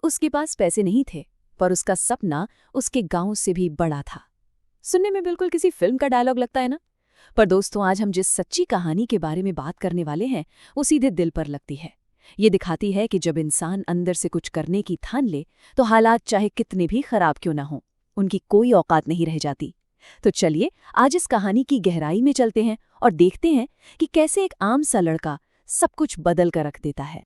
उसके पास पैसे नहीं थे, पर उसका सपना उसके गांव से भी बड़ा था। सुनने में बिल्कुल किसी फिल्म का डायलॉग लगता है ना? पर दोस्तों, आज हम जिस सच्ची कहानी के बारे में बात करने वाले हैं, वो सीधे दिल पर लगती है। ये दिखाती है कि जब इंसान अंदर से कुछ करने की ठान ले, तो हालात चाहे कितने भी खराब क्यों ना हों, उनकी कोई औकात नहीं रह जाती। तो चलिए आज इस कहानी की गहराई में चलते हैं और देखते हैं कि कैसे एक आम सा लड़का सब कुछ बदल कर रख देता है।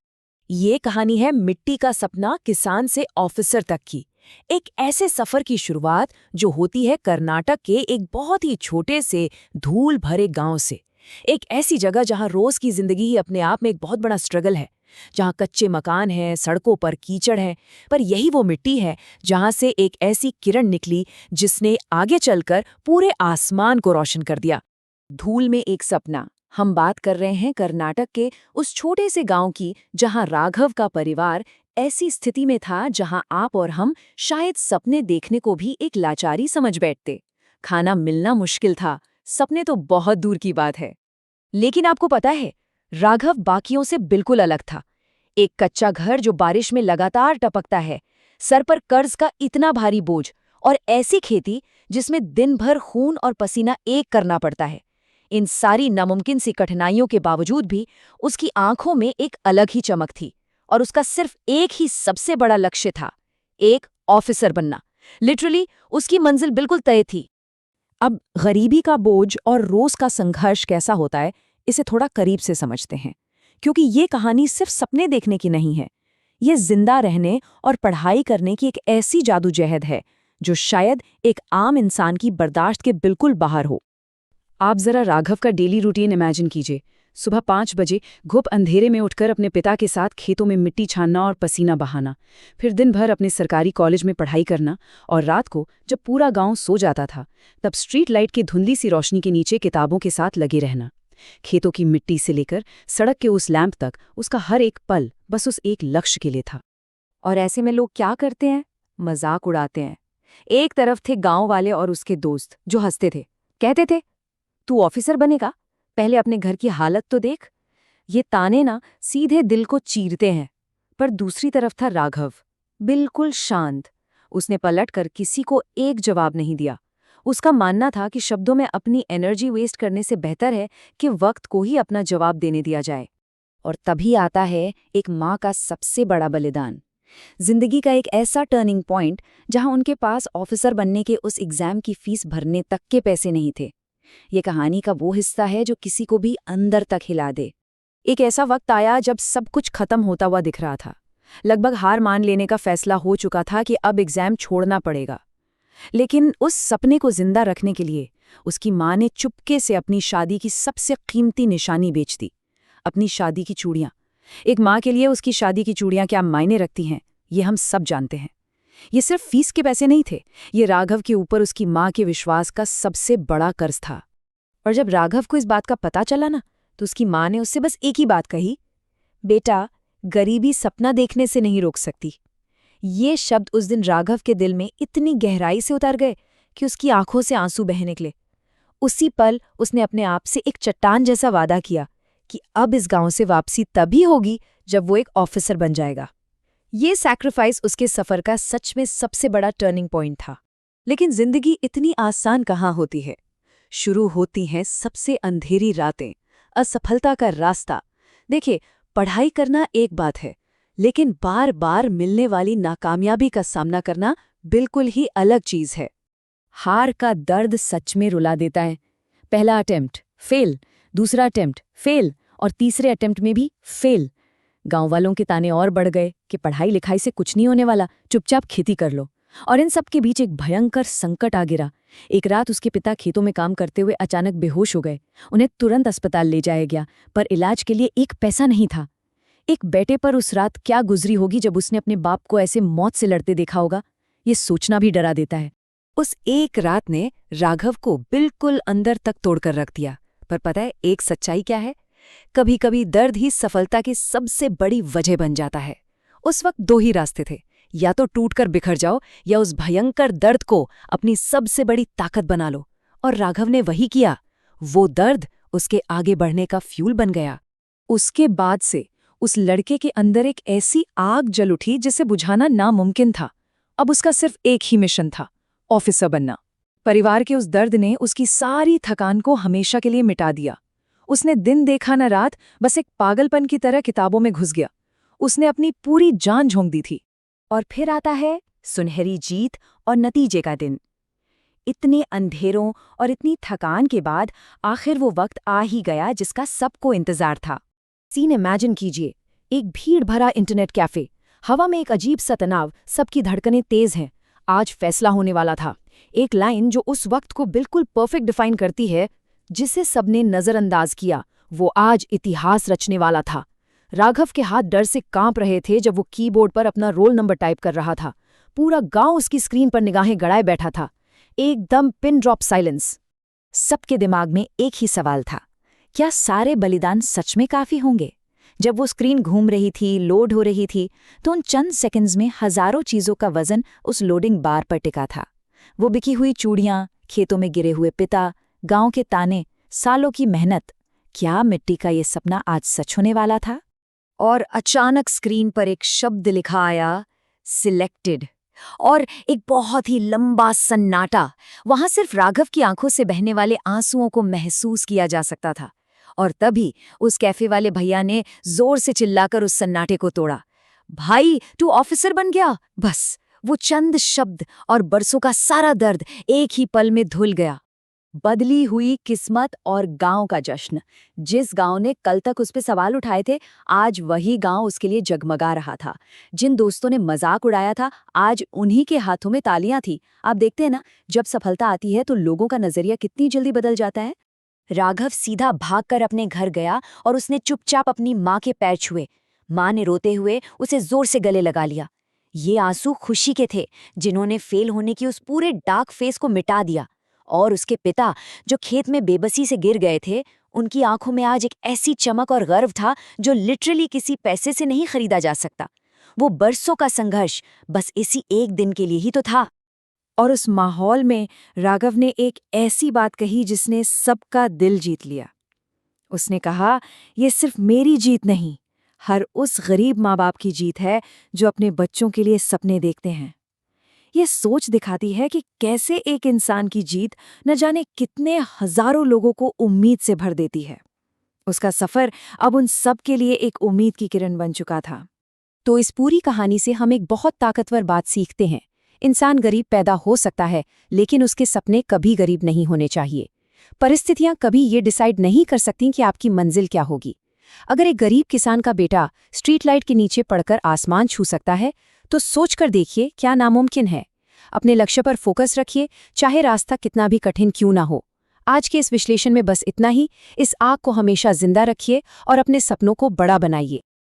ये कहानी है मिट्टी का सपना किसान से ऑफिसर तक की। एक ऐसे सफर की शुरुआत जो होती है कर्नाटक के एक बहुत ही छोटे से धूल भरे गांव से। एक ऐसी जगह जहां रोज की जिंदगी ही अपने आप में एक बहुत बड़ा स्ट्रगल है, जहां कच्चे मकान हैं, सड़कों पर कीचड़ है, पर यही वो मिट्टी है जहां से एक ऐसी किरण निकली जिसने आगे चलकर पूरे आसमान को रोशन कर दिया। धूल में एक सपना। हम बात कर रहे हैं कर्नाटक के उस छोटे से गांव की, जहां राघव का परिवार ऐसी स्थिति में था जहां आप और हम शायद सपने देखने को भी एक लाचारी समझ बैठते। खाना मिलना मुश्किल था, सपने तो बहुत दूर की बात है। लेकिन आपको पता है, राघव बाकियों से बिल्कुल अलग था। एक कच्चा घर जो बारिश में लगातार टपकता है, सर पर कर्ज का इतना भारी बोझ, और ऐसी खेती जिसमें दिन भर खून और पसीना एक करना पड़ता है। इन सारी नामुमकिन सी कठिनाइयों के बावजूद भी उसकी आंखों में एक अलग ही चमक थी, और उसका सिर्फ एक ही सबसे बड़ा लक्ष्य था, एक ऑफिसर बनना। लिटरली उसकी मंजिल बिल्कुल तय थी। अब गरीबी का बोझ और रोज का संघर्ष कैसा होता है, इसे थोड़ा करीब से समझते हैं, क्योंकि ये कहानी सिर्फ सपने देखने की नहीं है। ये जिंदा रहने और पढ़ाई करने की एक ऐसी जादूजहद है जो शायद एक आम इंसान की बर्दाश्त के बिल्कुल बाहर हो। आप जरा राघव का डेली रूटीन इमेजिन कीजिए। सुबह 5 बजे घुप अंधेरे में उठकर अपने पिता के साथ खेतों में मिट्टी छानना और पसीना बहाना, फिर दिन भर अपने सरकारी कॉलेज में पढ़ाई करना, और रात को जब पूरा गांव सो जाता था तब स्ट्रीट लाइट की धुंधली सी रोशनी के नीचे किताबों के साथ लगे रहना। खेतों की मिट्टी से लेकर सड़क के उस लैंप तक उसका हर एक पल बस उस एक लक्ष्य के लिए था। और ऐसे में लोग क्या करते हैं? मजाक उड़ाते हैं। एक तरफ थे गांव वाले और उसके दोस्त जो हंसते थे, कहते थे, तू ऑफिसर बनेगा? पहले अपने घर की हालत तो देख। ये ताने ना सीधे दिल को चीरते हैं। पर दूसरी तरफ था राघव, बिल्कुल शांत। उसने पलटकर किसी को एक जवाब नहीं दिया। उसका मानना था कि शब्दों में अपनी एनर्जी वेस्ट करने से बेहतर है कि वक्त को ही अपना जवाब देने दिया जाए। और तभी आता है एक माँ का सबसे बड़ा बलिदान। जिंदगी का एक ऐसा टर्निंग पॉइंट जहां उनके पास ऑफिसर बनने के उस एग्जाम की फीस भरने तक के पैसे नहीं थे। ये कहानी का वो हिस्सा है जो किसी को भी अंदर तक हिला दे। एक ऐसा वक्त आया जब सब कुछ खत्म होता हुआ दिख रहा था। लगभग हार मान लेने का फैसला हो चुका था कि अब एग्जाम छोड़ना पड़ेगा। लेकिन उस सपने को जिंदा रखने के लिए उसकी माँ ने चुपके से अपनी शादी की सबसे कीमती निशानी बेच दी, अपनी शादी की चूड़ियाँ। एक माँ के लिए उसकी शादी की चूड़ियाँ क्या मायने रखती हैं, ये हम सब जानते हैं। ये सिर्फ फीस के पैसे नहीं थे, ये राघव के ऊपर उसकी माँ के विश्वास का सबसे बड़ा कर्ज था। और जब राघव को इस बात का पता चला ना, तो उसकी माँ ने उससे बस एक ही बात कही, बेटा, गरीबी सपना देखने से नहीं रोक सकती। ये शब्द उस दिन राघव के दिल में इतनी गहराई से उतर गए कि उसकी आंखों से आंसू बहने निकले। उसी पल उसने अपने आप से एक चट्टान जैसा वादा किया कि अब इस गांव से वापसी तभी होगी जब वो एक ऑफिसर बन जाएगा। ये सैक्रिफाइस उसके सफर का सच में सबसे बड़ा टर्निंग पॉइंट था। लेकिन जिंदगी इतनी आसान कहाँ होती है। शुरू होती हैं सबसे अंधेरी रातें, असफलता का रास्ता। देखिए, पढ़ाई करना एक बात है, लेकिन बार बार मिलने वाली नाकामयाबी का सामना करना बिल्कुल ही अलग चीज है। हार का दर्द सच में रुला देता है। पहला अटेम्प्ट फेल, दूसरा अटेम्प्ट फेल, और तीसरे अटेम्प्ट में भी फेल। गांव वालों के ताने और बढ़ गए कि पढ़ाई लिखाई से कुछ नहीं होने वाला, चुपचाप खेती कर लो। और इन सब के बीच एक भयंकर संकट आ गिरा। एक रात उसके पिता खेतों में काम करते हुए अचानक बेहोश हो गए। उन्हें तुरंत अस्पताल ले जाया गया, पर इलाज के लिए एक पैसा नहीं था। एक बेटे पर उस रात क्या गुजरी होगी जब उसने अपने बाप को ऐसे मौत से लड़ते देखा होगा, ये सोचना भी डरा देता है। उस एक रात ने राघव को बिल्कुल अंदर तक तोड़कर रख दिया। पर पता है एक सच्चाई क्या है? कभी कभी दर्द ही सफलता की सबसे बड़ी वजह बन जाता है। उस वक्त दो ही रास्ते थे, या तो टूटकर बिखर जाओ या उस भयंकर दर्द को अपनी सबसे बड़ी ताकत बना लो। और राघव ने वही किया। वो दर्द उसके आगे बढ़ने का फ्यूल बन गया। उसके बाद से उस लड़के के अंदर एक ऐसी आग जल उठी जिसे बुझाना नामुमकिन था। अब उसका सिर्फ एक ही मिशन था, ऑफिसर बनना। परिवार के उस दर्द ने उसकी सारी थकान को हमेशा के लिए मिटा दिया। उसने दिन देखा न रात, बस एक पागलपन की तरह किताबों में घुस गया। उसने अपनी पूरी जान झोंक दी थी। और फिर आता है सुनहरी जीत और नतीजे का दिन। इतने अंधेरों और इतनी थकान के बाद आखिर वो वक्त आ ही गया जिसका सबको इंतजार था। सीन इमेजिन कीजिए, एक भीड़ भरा इंटरनेट कैफे, हवा में एक अजीब सा तनाव, सबकी धड़कनें तेज हैं। आज फैसला होने वाला था। एक लाइन जो उस वक्त को बिल्कुल परफेक्ट डिफाइन करती है, जिसे सबने नजरअंदाज किया, वो आज इतिहास रचने वाला था। राघव के हाथ डर से कांप रहे थे जब वो कीबोर्ड पर अपना रोल नंबर टाइप कर रहा था। पूरा गांव उसकी स्क्रीन पर निगाहें गड़ाए बैठा था। एकदम पिन ड्रॉप साइलेंस। सबके दिमाग में एक ही सवाल था, क्या सारे बलिदान सच में काफी होंगे? जब वो स्क्रीन घूम रही थी, लोड हो रही थी, तो उन चंद सेकंड्स में हजारों चीजों का वजन उस लोडिंग बार पर टिका था। वो बिकी हुई चूड़ियां, खेतों में गिरे हुए पिता, गांव के ताने, सालों की मेहनत। क्या मिट्टी का ये सपना आज सच होने वाला था? और अचानक स्क्रीन पर एक शब्द लिखा आया, सिलेक्टेड। और एक बहुत ही लंबा सन्नाटा। वहां सिर्फ राघव की आंखों से बहने वाले आंसुओं को महसूस किया जा सकता था। और तभी उस कैफे वाले भैया ने जोर से चिल्लाकर उस सन्नाटे को तोड़ा। भाई, तू ऑफिसर बन गया। बस वो चंद शब्द और बरसों का सारा दर्द एक ही पल में धुल गया। बदली हुई किस्मत और गांव का जश्न। जिस गांव ने कल तक उस पे सवाल उठाए थे, आज वही गांव उसके लिए जगमगा रहा था। जिन दोस्तों ने मजाक उड़ाया था, आज उन्हीं के हाथों में तालियां थी। आप देखते हैं ना, जब सफलता आती है तो लोगों का नजरिया कितनी जल्दी बदल जाता है। राघव सीधा भागकर अपने घर गया और उसने चुपचाप अपनी माँ के पैर छुए। माँ ने रोते हुए उसे जोर से गले लगा लिया। ये आंसू खुशी के थे, जिन्होंने फेल होने की उस पूरे डार्क फेस को मिटा दिया। और उसके पिता, जो खेत में बेबसी से गिर गए थे, उनकी आंखों में आज एक ऐसी चमक और गर्व था जो लिटरली किसी पैसे से नहीं खरीदा जा सकता। वो बरसों का संघर्ष बस इसी एक दिन के लिए ही तो था। और उस माहौल में राघव ने एक ऐसी बात कही जिसने सबका दिल जीत लिया। उसने कहा, ये सिर्फ मेरी जीत नहीं, हर उस गरीब माँ बाप की जीत है जो अपने बच्चों के लिए सपने देखते हैं। ये सोच दिखाती है कि कैसे एक इंसान की जीत न जाने कितने हजारों लोगों को उम्मीद से भर देती है। उसका सफर अब उन सब के लिए एक उम्मीद की किरण बन चुका था। तो इस पूरी कहानी से हम एक बहुत ताकतवर बात सीखते हैं। इंसान गरीब पैदा हो सकता है, लेकिन उसके सपने कभी गरीब नहीं होने चाहिए। परिस्थितियां कभी ये डिसाइड नहीं कर सकती कि आपकी मंजिल क्या होगी। अगर एक गरीब किसान का बेटा स्ट्रीट लाइट के नीचे पड़कर आसमान छू सकता है, तो सोचकर देखिए क्या नामुमकिन है। अपने लक्ष्य पर फोकस रखिए, चाहे रास्ता कितना भी कठिन क्यों ना हो। आज के इस विश्लेषण में बस इतना ही। इस आग को हमेशा जिंदा रखिए और अपने सपनों को बड़ा बनाइए।